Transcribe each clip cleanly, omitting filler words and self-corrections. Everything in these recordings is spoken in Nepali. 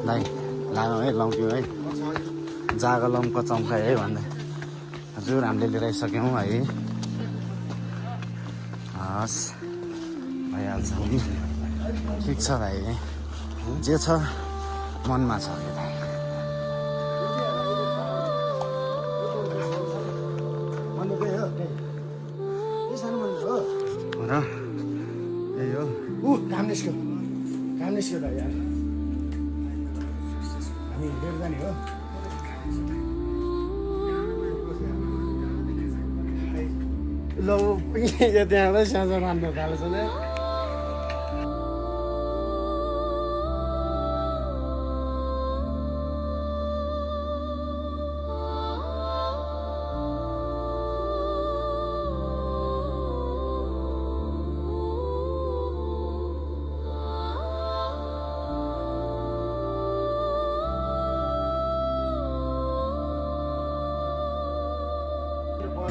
दाइ लानु है लौक्यो है जागो लम्को चम्कायो है भन्दै हजुर हामीले लिएर आइसक्यौँ है हस् भइहाल्छ नि ठिक छ भाइ जे छ मनमा छ र यही हो घाम निस्क्यो त यार हामी हिँडेर जाने हो ल त्यहाँबाट साँझ रान्नु थालेछ नि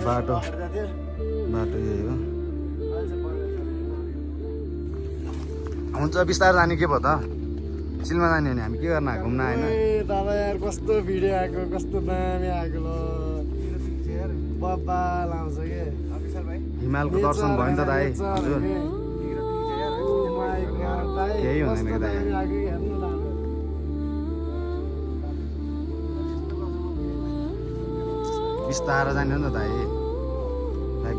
बाटो यही हो हुन्छ बिस्तारै जाने के भयो त चिलमा जाने भने हामी के गर्न आएको घुम्न आएन दादा यार कस्तो भिडियो आएको कस्तो दामी आएको ल बब्बाल आउँछ के हिमालको दर्शन भयो नि त दाइ हजुर केही हुँदैन कि दाइ बिस्तारै जाने हो नि त दाइ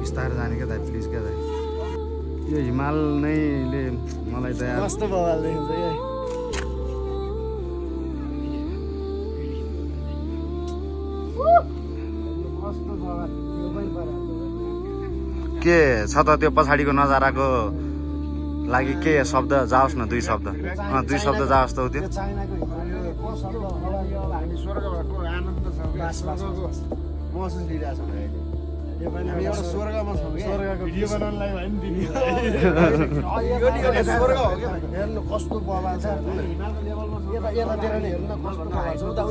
बिस्तारै जाने क्या दाइ प्लिज क्या दाइ यो हिमाल नैले मलाई त कस्तो बवाल देखिन्छ के छ त त्यो पछाडिको नजाराको लागि के शब्द जाओस् न दुई शब्द जाओस् त त्यो महसुस लिइरहेको छ हामी एउटा स्वर्गमा छौँ स्वर्गको भिडियो बनाउनलाई भयो नि तिमी स्वर्ग हो क्या हेर्नु कस्तो बवाल छ यतातिर नि हेर्नु न कस्तो बवाल छ उता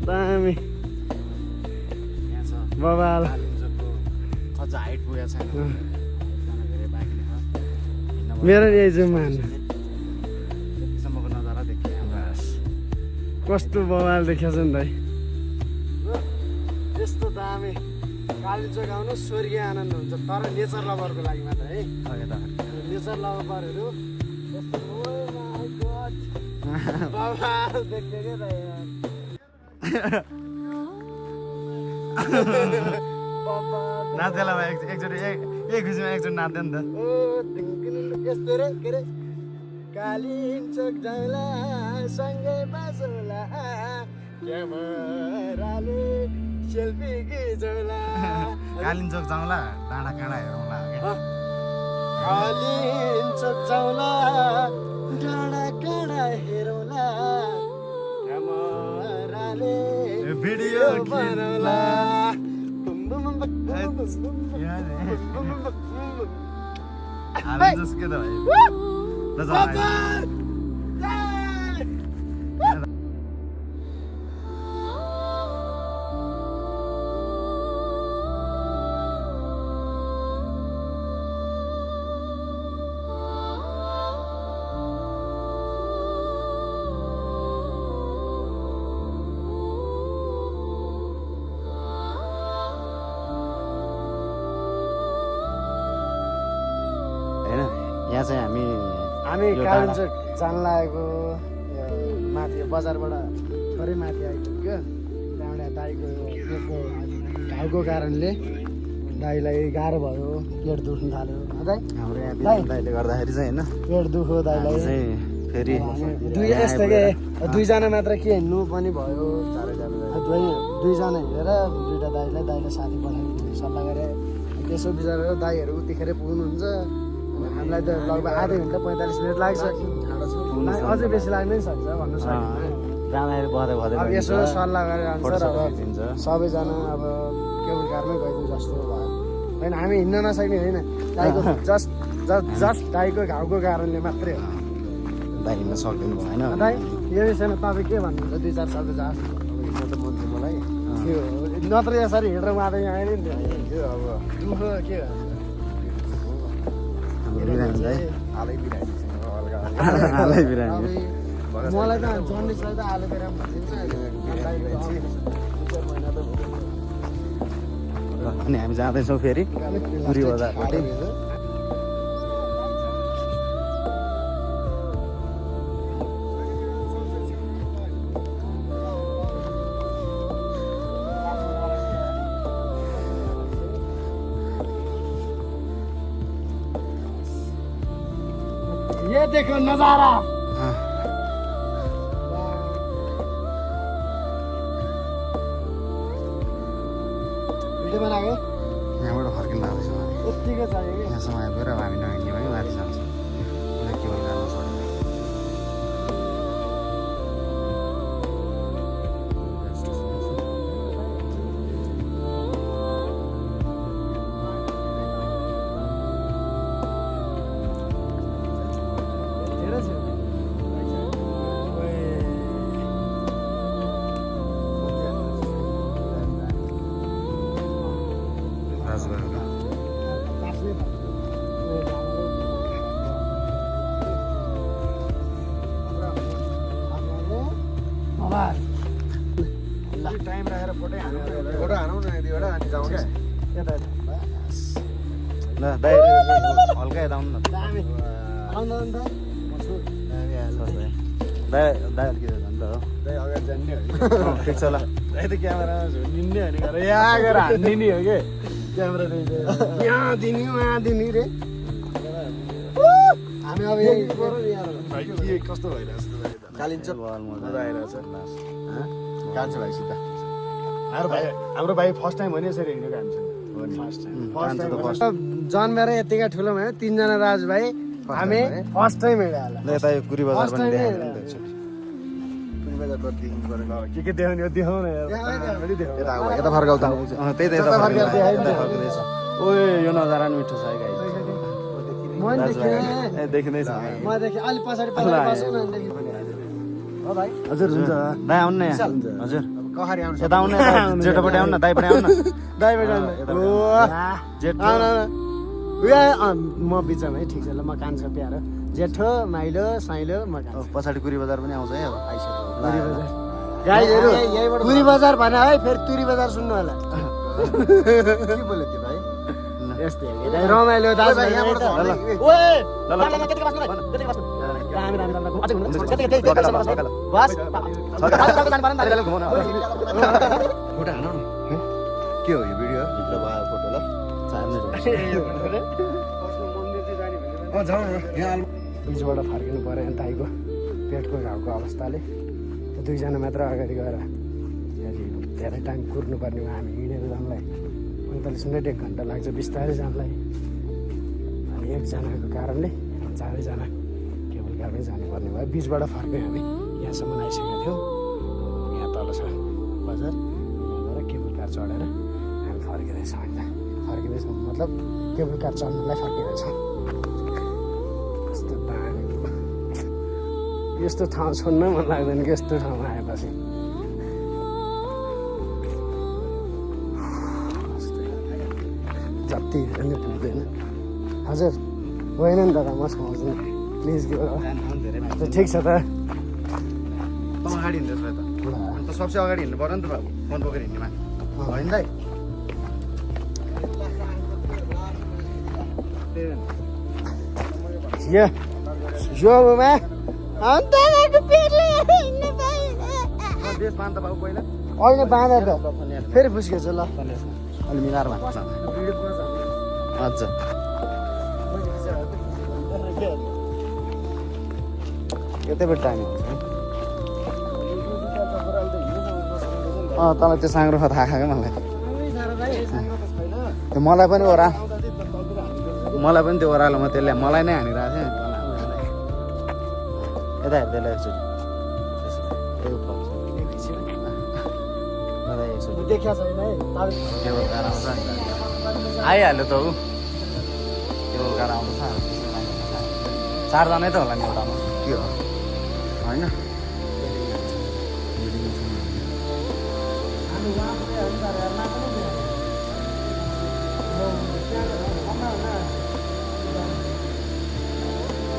दामी बबाल अझ हाइट पुगेको छैन मेरो यही जुमान त्यतिसम्मको नजारा देखियो कस्तो बवाल देखेछ नि दाइ यस्तो दामी कालिम्पोङ आउनु स्वर्गीय आनन्द हुन्छ तर नेचर लभरको लागि मात्र है नेचर लभरहरू बवाल देख्यो क्या दाइ नाच्दैला भाइ एकचोटि एक खुसीमा एकचोटि नाच्दैन नि त यस्तो रे के रे कालिम्पोङ जाउँला सँगै बाजौला क्यामेराले सेल्फी खिचौला कालिम्पोङ जाउँला डाँडा काँडा हेरौँला कालिम्पोङ जाउँला डाँडा काँडा हेरौँला क्यामेराले भिडियो बनाउला के त भाइ यहाँ चाहिँ हामी यो कालिम्पोङ जान लागेको माथि बजारबाट थोरै माथि आइपुग्यो त्यहाँबाट दाइको पेटको घाउको कारणले दाइलाई गाह्रो भयो पेट दुख्नु थाल्यो दाइ हाम्रो यहाँ बिरामी दाइले गर्दाखेरि चाहिँ होइन पेट दुख्यो दाइलाई चाहिँ फेरि यस्तो के दुईजना मात्र के हिँड्नु पनि भयो दुईजना हिँडेर दुईवटा दाइलाई साथी पठाइदिनु सल्लाह गरेँ त्यसो बिचरा दाइहरू उतिखेरै पुग्नुहुन्छ हामीलाई त लगभग आधा घन्टा 45 मिनट लाग्छ अझै बेसी लाग्नै सक्छ भन्नु सक्दैन जाँदाखेरि बहदै अब यसो सल्लाह गरेर अनुसार अब सबैजना अब केबुल कारमै गइदिउँ जस्तो भयो होइन हामी हिँड्न नसक्ने होइन दाइको जस्ट दाइको घाउको कारणले मात्रै हो दाइ हिँड्न सक्दैन भयो होइन दाइ यो विषयमा तपाईँ के भन्नुहुन्छ 2-4 शब्द जाओस् म त भन्छु मलाई के हो नत्र यसरी हिँडेर उहाँ त यहाँ आएन नि के अब दुःख के हाम्रो बिरामी दाइ हालै बिरामीसँग हल्का हालै बिरामी मलाई त जन्डिसलाई त आलु बेराम भनिदिन्छ अनि हामी जाँदैछौँ फेरि पुरी बजारपट्टि ये देखो नजारा भिडियो बनाएको यहाँबाट फर्किनु लाग्दैछौँ हामी यत्तिको चाहियो कि यहाँसम्म आइपुगेर अब हामी नहिँड्ने भयो माथि जान्छौँ उसलाई के भयो गाह्रो छ धेरै छ राजगढको टाइम राखेर फोटो हाल्नु फोटो हानौँ न यतिबाट अनि जाउँ क्या यता ल दाइ हल्का यता आउनु न दामी आउँदा अन्त दाइ दाइ अलिकति झन् त हो दाइ अगाडि जान्ने हो ठिक छ ल दाइ त क्यामेरामा झुन्डिने हो नि गरेर यहाँ गएर हान्दिने हो कि क्यामेरा यहाँ दिने उहाँ दिने रे हामी अब यही भाइ के कस्तो भइरहेछ कालिन्छ बल मजा मजा आइरहेछ कान्छ भाइसित हाम्रो भाइ फर्स्ट टाइम हो नि यसरी हिँडेको हामीसँग फर्स्ट टाइम जन्मेर यतिका ठुलो भयो 3 जना दाजुभाइ हामी फर्स्ट टाइम हिँडे होला ल यता यो पुरी बजार पनि देखाइदिनु नि त पुरी बजारको देखिनु पऱ्यो के देखाउने हो देखाउन यता फर्काउ त त्यही त यता फर्केर देखाइदिनु यता फर्किँदैछ ओए यो नजारा नि मिठो छ है गाई म देखेँ ए देखिँदैछ म देखेँ अलि पछाडि बस्नु न हो भाइ हजुर हुन्छ दाइ आउनु न यहाँ हजुर कहारी आउँछ यता आउनु न जेठोपट्टि आउनु न दाइपट्टि आउनु न दाइबाट जेठो म बिचमा है ठिक छ ल म कान्छ प्यारो जेठो माइलो साइलो म कान्छ पछाडि पुरी बजार पनि आउँछ है अब पुरी बजार गाईहरू पुरी बजार भने है फेरि तुरी बजार सुन्नु होला के बोल्यो त्यो भाइ यस्तै हो कि रमाइलो दाजु भाइ यहाँबाट त झर्दै फोटो हानौँ न के हो यो भिडियो भित्र भयो फोटो ल जाउँ न यहाँ बिचबाट फर्किनु पऱ्यो अनि दाइको पेटको घाउको अवस्थाले दुईजना मात्र अगाडि गएर धेरै टाइम कुर्नुपर्ने भयो हामी हिँडेर जानलाई 45 मिनट 1 घन्टा लाग्छ बिस्तारै जानलाई अनि एकजनाको कारणले 4जना केबल कारमै जानुपर्ने भयो बिचबाट फर्क्यौँ हामी यहाँसम्म आइसकेका थियौँ यहाँ तल छ बजार यहाँबाट केबल कार चढेर हामी फर्किँदैछौँ होइन फर्किँदैछौँ मतलब केबल कार चढ्नलाई फर्किँदैछौँ यस्तो ठाउँ छोड्न मन लाग्दैन कि यस्तो ठाउँमा आएपछि जति पनि पुग्दैन हजुर होइन नि दादा म सुहाउँछु नि प्लिज ठिक छ त अगाडि हिँड्दैछ यता अन्त सबसे अगाडि हिँड्नु पर्यो नि त बाबु फोन बोकेर हिँड्नेमा होइन दाइ यो बुबा अन्त देश बाँध बाबु पहिला अहिले बाँधेर त फेरि फुस्केछ ल अलि मिलारमा अच्छा कतै बेर टाइम हुन्छ तँलाई त्यो साङ्रो थाहा खायो मलाई त्यो मलाई पनि त्यो ओह्रालोमा त्यसले मलाई नै हानिरहेको थियो यता हेर्दै आइहाल्यो त ऊ त्यो गाएर आउँछ 4 जनै त होला नि एउटामा के हो होइन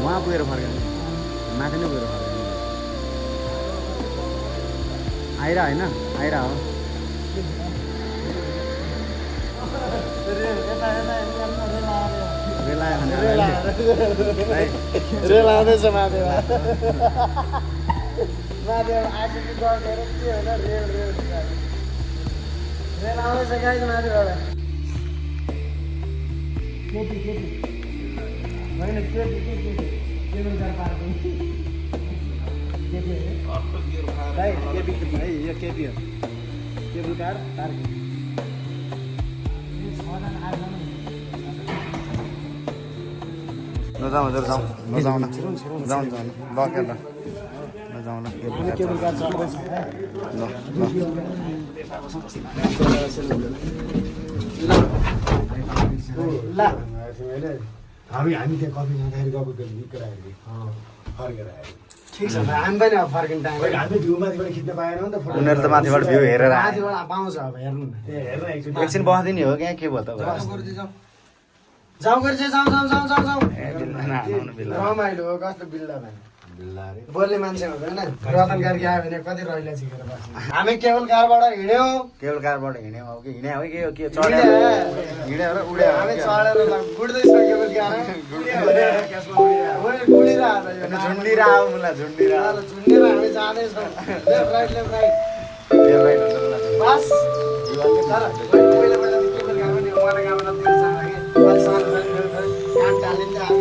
उहाँ पुगेर फर्किनु माथि नै पुगेर फर्किनु आइरा होइन आइरा हो रेल आउँदैछ माथेमा आइपुग्नु गएर के होला रेल आउँदैछ गाइस माथिबाट होइन केपी हो केबुल कार पार्किङ नजाउँ ल लगेर नजाउँ ल केबुल कार चल्दैछ ल हामी त्यहाँ कफी खाँदाखेरि गएको निकै आयो फर्केर आयो ठिक छ हामी पनि अब फर्किने टाइम हामी भ्यू माथिबाट खिच्न पाएनौँ नि त फोटो उनीहरू त माथिबाट भ्यू हेरेर माथिबाट पाउँछ अब हेर्नु न एकछिन बस्दिने हो क्या के भयो त जाउँ गरेछ जाउँ बिल्ला रमाइलो हो कस्तो बिल्ला भने बोल्ने मान्छे हुँदैन रतन कार्की आयो भने कति रहिला झिकेर बस्छ हामी केवल कारबाट हिँड्यौँ केवल कारबाट हिँड्यौँ अब के हिँड्या हो के चढ्यो हिँड्यो र उड्यो हामी चढेर गुड्दैछ केवल कार झुन्डिरा हो मुला झुन्डिरा झुन्डेर हामी जाँदैछौँ लेफ्ट राइट बस तर पहिला केवल कार पनि मलाई गाउँमा त्यो जाँदा कि अहिले सानो काम टालिन्छ आज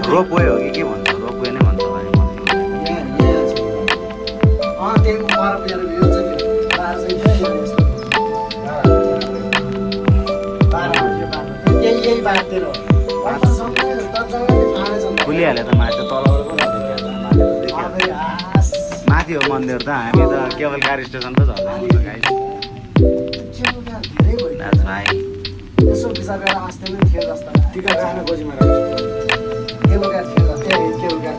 रोपवे हो कि के भन्छ रोपवे नै भन्छ खुलिहाल्यो त माथि तलबाट माथि हो मन्दिर त हामी त केवल कार स्टेसन त झर्दा हुन्छ गाइस भाइ यसो विचार गरेर अस्ति नै थियो जस्तो टिकट राख्न खोजीमा केबल कार थियो त्यही cable car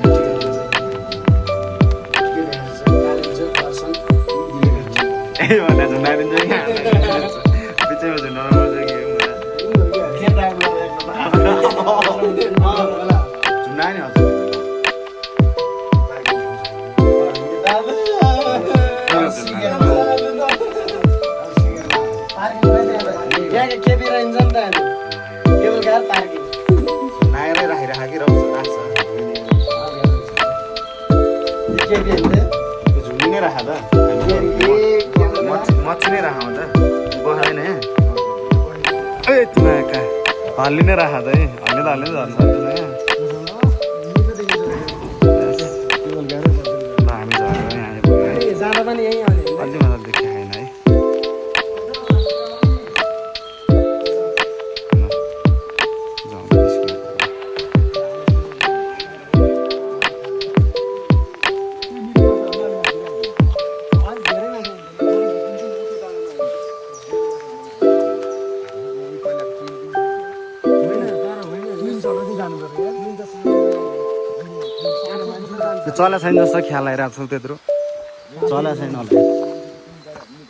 cable car parking नागरै राखिराख कि राख्छ झुन्डी नै राख त मच्छी नै राख त बस्दैन है ए तिमीका हल्ली नै राख त है हल्ली त झर्नु सक्दैन है हामी झरेर आइपुग्यो जाँदा पनि यहीँ आउने अलि मजाले देखियो होइन है त्यो चल्या छैन जस्तो ख्याल आइरहेको छु त्यत्रो चल्या छैन होला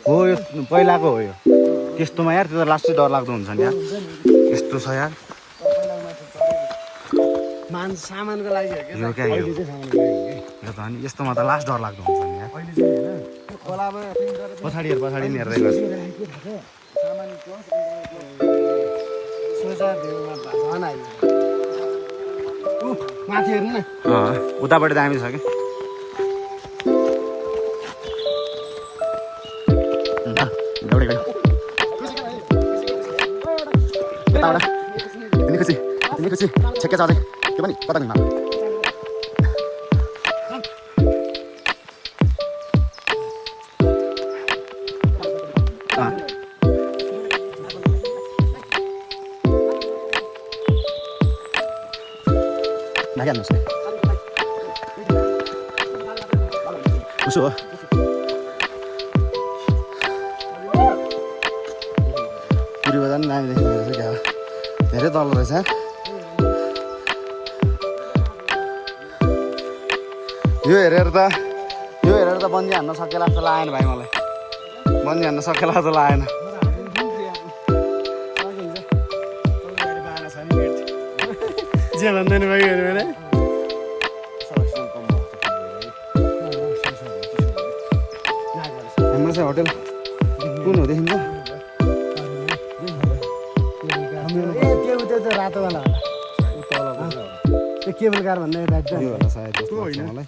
हो यो पहिलाको हो यो त्यस्तोमा यार त्यो त लास्टै डर लाग्दो हुन्छ नि यार यस्तो छ यार सामानको लागि हो यो क्या यो यो त अनि यस्तोमा त लास्ट डर लाग्दो हुन्छ नि यार पछाडि हेर पछाडि नि हेर्दै गर्छ माथि हेर्नु न उतापट्टि दामी छ कि छेक्के छ त्यो पनि कता हिँड्नु हाल्नुहोस् उसो हो पुरी बजार पनि दामी देखिँदो रहेछ क्या धेरै तल रहेछ यो हेरेर त बन्दी हान्न सकेला जस्तो लागेन भाइ मलाई बन्दी हान्न सकेला जस्तो लागेन जे भन्दैन भाइ भने हाम्रो चाहिँ होटेल कुन हो देखिन्छ त्यो रातोवाला त्यो केबल कार भन्दा यो होला सायद जस्तो लाग्छ मलाई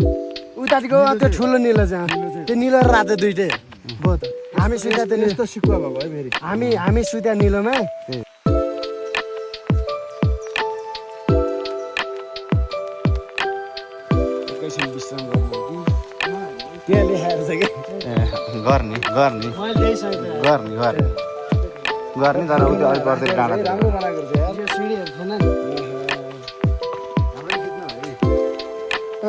उतातिको त्यो ठुलो निलो चाहिँ त्यो निलो र रातो दुइटै बहुत हामी सुत्या त्यो यस्तो सिकुवा भएको है फेरि हामी सुत्या निलोमा एकैछिन विश्राम गर्नु त्यहाँ लेखाएर छ कि गर्ने गर्ने तर उसले अलिक गर्दै डाँडा राम्रो बनाएको छ यार यो सिडीहरू छैन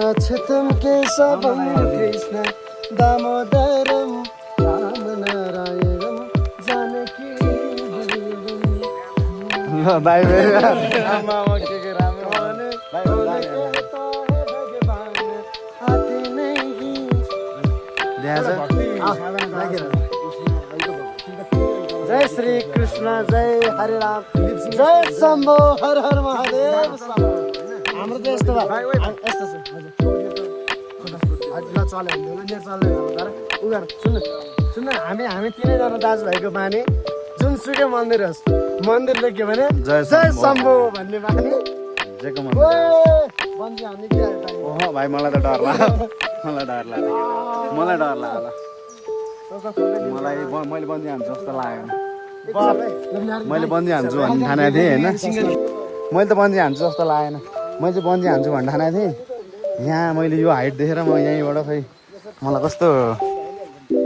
अक्षतम केशवम कृष्ण दामोदरम राम नारायणम जानकी भाइ आमा के राम भाइ जय श्री कृष्ण जय हरे राम जय शम्भो हर हर महादेव हाम्रो त यस्तो भयो यस्तो छ ल चल्यो भने चल्दैन तर उ गर सुन्नु हामी तिनैजना दाजुभाइको बानी जुनसुकै मन्दिर होस् मन्दिर देख्यो भने जय शम्भो भन्ने बानी बन्जी हामी के ओहो भाइ मलाई त डर लाग्यो मलाई डर लाग्यो मैले बन्दी हान्छु जस्तो लागेन मैले बन्दी हान्छु भन्ने ठानेको थिएँ होइन मैले त बन्दी हान्छु जस्तो लागेन मैले चाहिँ बन्दी हान्छु भन्ने ठानेको थिएँ यहाँ मैले यो हाइट देखेर म यहीँबाट खै मलाई कस्तो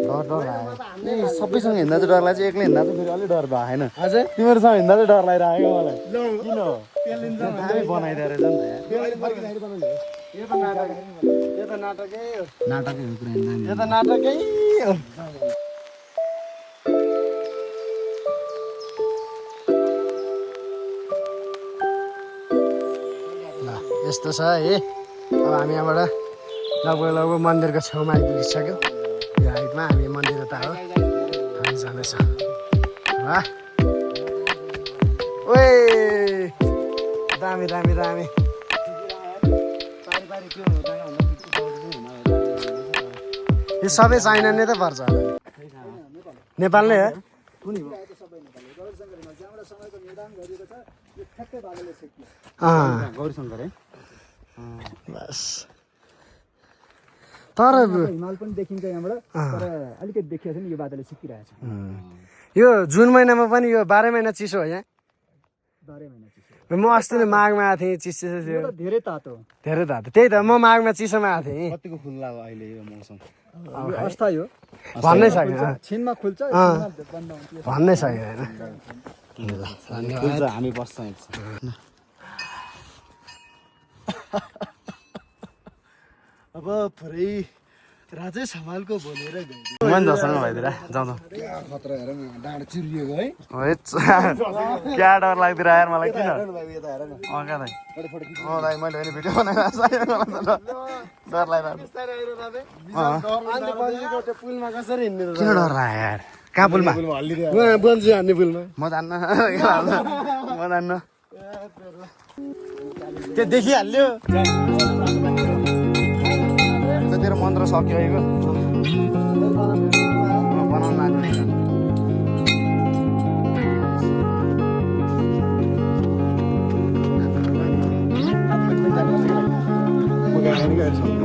डर लाग्यो सबैसँग हिँड्दा चाहिँ डर लाग्छ एक्लै हिँड्दा चाहिँ फेरि अलिक डर भयो होइन हजुर तिमीहरूसँग हिँड्दा चाहिँ डर लागिरहेको मलाई किन हो दामी बनाइदिएको रहेछ नि त नाटकै हो यो त नाटकै हो यस्तो छ है अब हामी यहाँबाट लगभग मन्दिरको छेउमा आइपुगिसक्यो यो हाइटमा हामी मन्दिर त हो हामी जाँदैछौँ वाह ओए दामी यो सबै चाइना नै त पर्छ नेपाल नै हो गौरीशङ्कर है बस तर हिमाल पनि देखिन्छ यहाँबाट तर अलिकति देखिएको छ नि यो बादलले छिप्पिरहेको छ यो जुन महिनामा पनि यो 12 महिना चिसो हो यहाँ 12 महिना चिसो म अस्ति नै माघमा आएको थिएँ चिसो थियो धेरै तातो त्यही त म माघमा चिसोमा आएको थिएँ कतिको खुल्ला लाग्यो अहिले यो मौसम अस्थायी हो भन्नै सकेन छिनमा खुल्छ भन्नै सकेन खुल्छ हामी बस्छौँ अब पुरै राजै समालको बोलेर मन दर्शन भइदिएर जाउँ जाउँ खतरा हेर न डाँडा चिरिएको है क्या डर लाग्दिरहेको यार मलाई किन क्या दाइ दाइ मैले पनि भिडियो बनाइरहेको डर लागिरहेको पुलमा कसरी हिँड्ने किन डर लाग्यो यार कहाँ पुलमा बन्जी हान्ने पुलमा म जान्न म जान्न त्यो देखिहाल्यो तेरो मन्त्र सक्यो है बनाउनु लाग्यो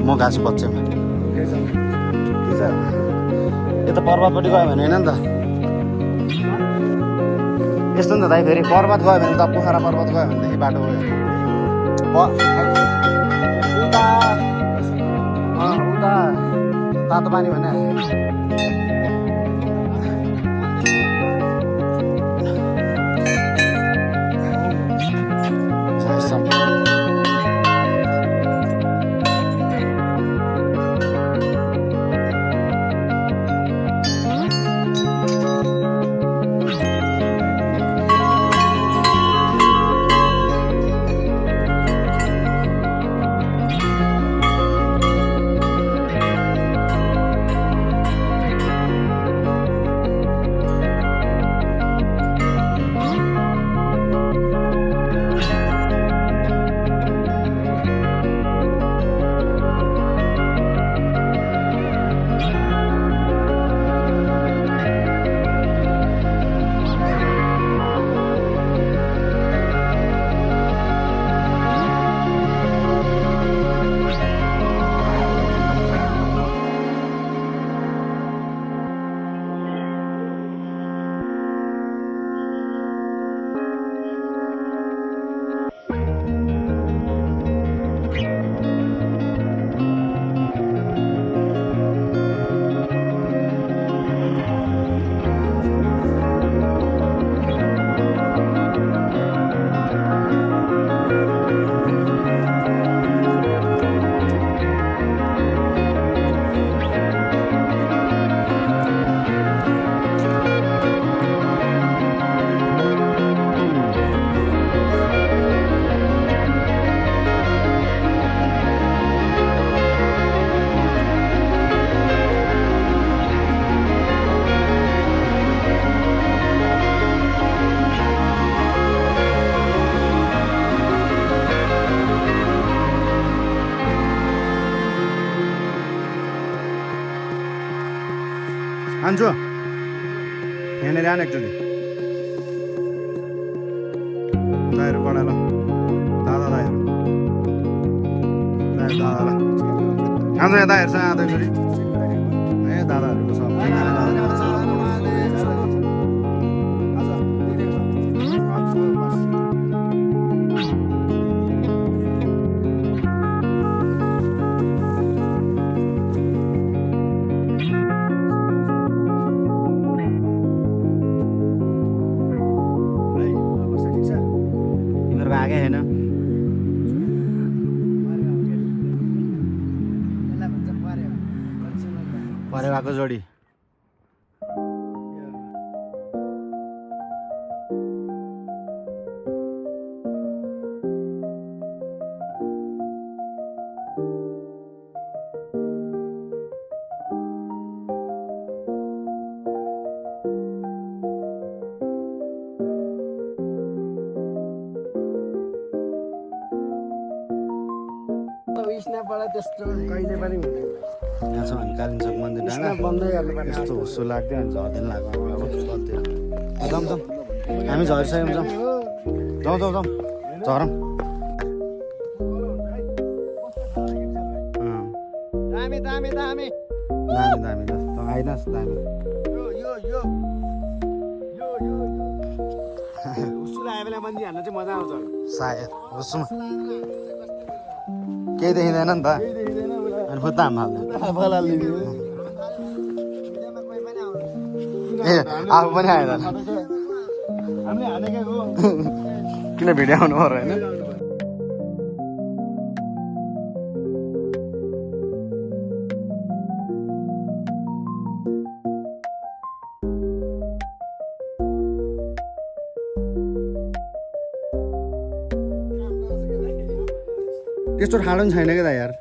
म घाँस बच्चेमा यता पर्वतपट्टि गयो भने होइन नि त यस्तो नि त दाइ फेरि पर्वत गयो भने उता पोखरा पर्वत गयो भनेदेखि बाटो गयो उता तातो पानी भने हान्छु यहाँनिर आन एकचोटि दाइहरू बढाएर दादा दाइहरू दादा हान्छ यहाँ दाइहरू छ आँदा एकचोटि ए दादाहरूको सब आगे है ना परेवाको जोडी त्यस्तो कहिले पनि हुँदैन यहाँ छ भने कालिम्पोङ मन्दिर डाँडा बन्दै गर्नुपर्ने यस्तो हुस्सो लाग्थ्यो अनि झर्दैन लाग्यो अब गल्थ्यो जाउँ जाउँ हामी झरिसक्यौँ जाउँ जाउँ जाउँ जाउँ झरौँ दामी दामी दामी दामी दामी त आइनस् दामी उसुल आयो बेला मन्दिर हाल्न चाहिँ मजा आउँछ सायद उसमा केही देखिँदैन नि त अनि खुट्टा हाल्दैन ए आफू पनि आएन हामीले हालेकै हो किन भिडियो आउनु पर्यो होइन त्यस्तो ठाडो पनि छैन क्या त यार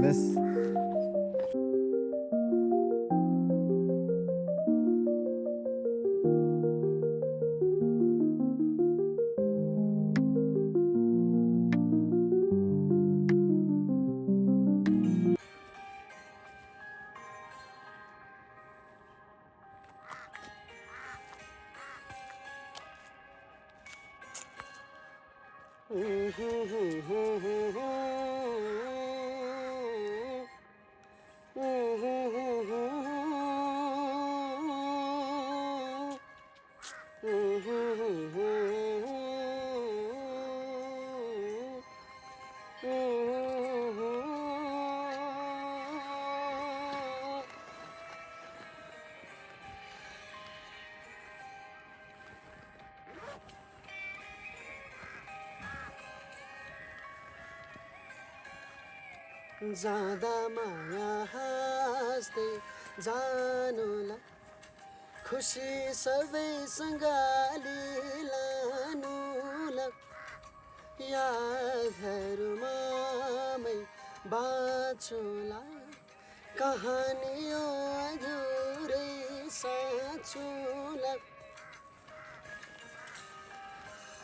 बस जाँदा माया हाँस्दै जानुला खुसी सबैसँग लानुला यादहरूमामै बाँचुला कहानी यो अधुरै साँचुला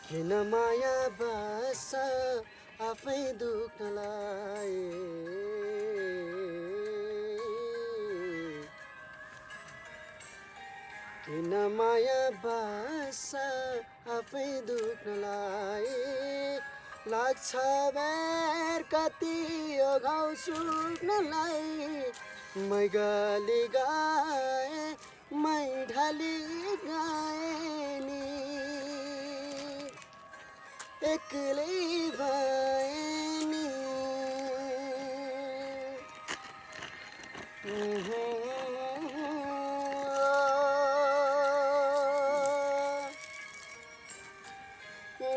किन माया बस आफै दुख्नलाई किन माया बस आफै दुख्नलाई लाग्छ बेर कति यो घाउ सुक्नलाई मै गली गाए मै ढली गाए नि एक्लै भए नि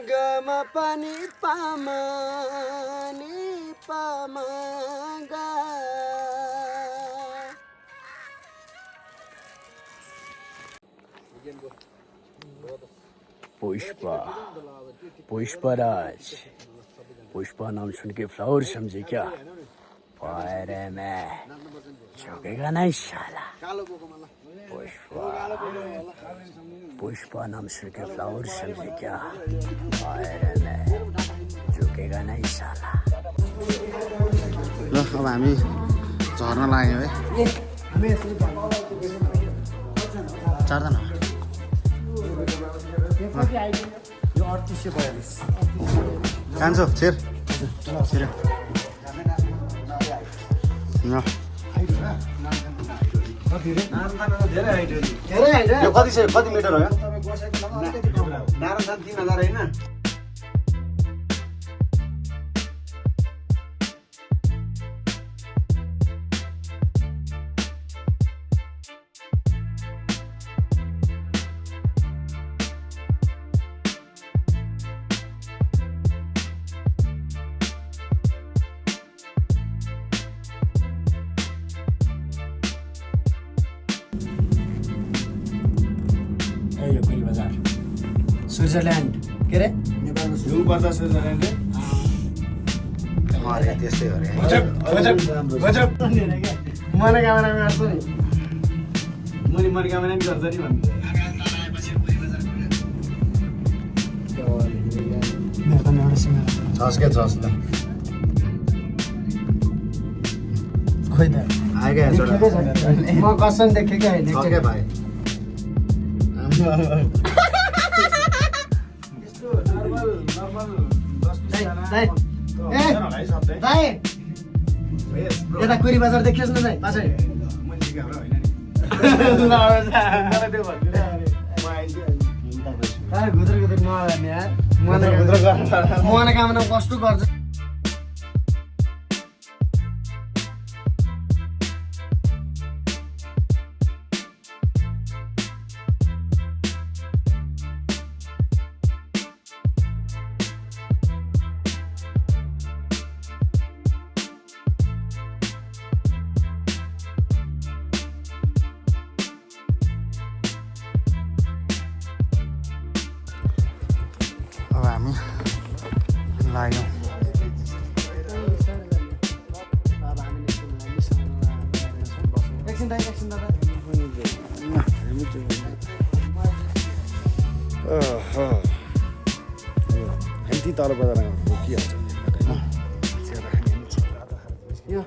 गमा पनि पामा नि पामा गा पुष्पराज पुष्पा नाम सुन के फ्लावर समझे क्या फायर में झुकेगा नहीं साला पुष्पा नाम सुन के फ्लावर समझे क्या फायर में झुकेगा नहीं साला ल अब हामी झर्न लाग्यौँ है चारजना यो 3842 कान्छो छिर छिर यो कति मिटर हो नारायण 3000 होइन यो कोइली बजार स्विजरल्यान्ड के अरे नेपालको सुरु पर्दा स्विजरल्यान्ड त्यस्तै हो अरे मनोकामना गर्छ नि मैले मनोकामना नि गर्छ नि भन्नु छस् के छस् ल खोइ त आएकै म कसम देखेकै होइन छ क्या भाइ यस्तो नर्मल दाइ यता कुरी बजार देखियोस् न दाइ पाछै घुद्र घुद्र नगर्ने यार मनोकामना कस्तो गर्छ हामी लाग्यौँ एकछिन दाइ एकछिन दादा हामी तल बजार रोकिहाल्छ यो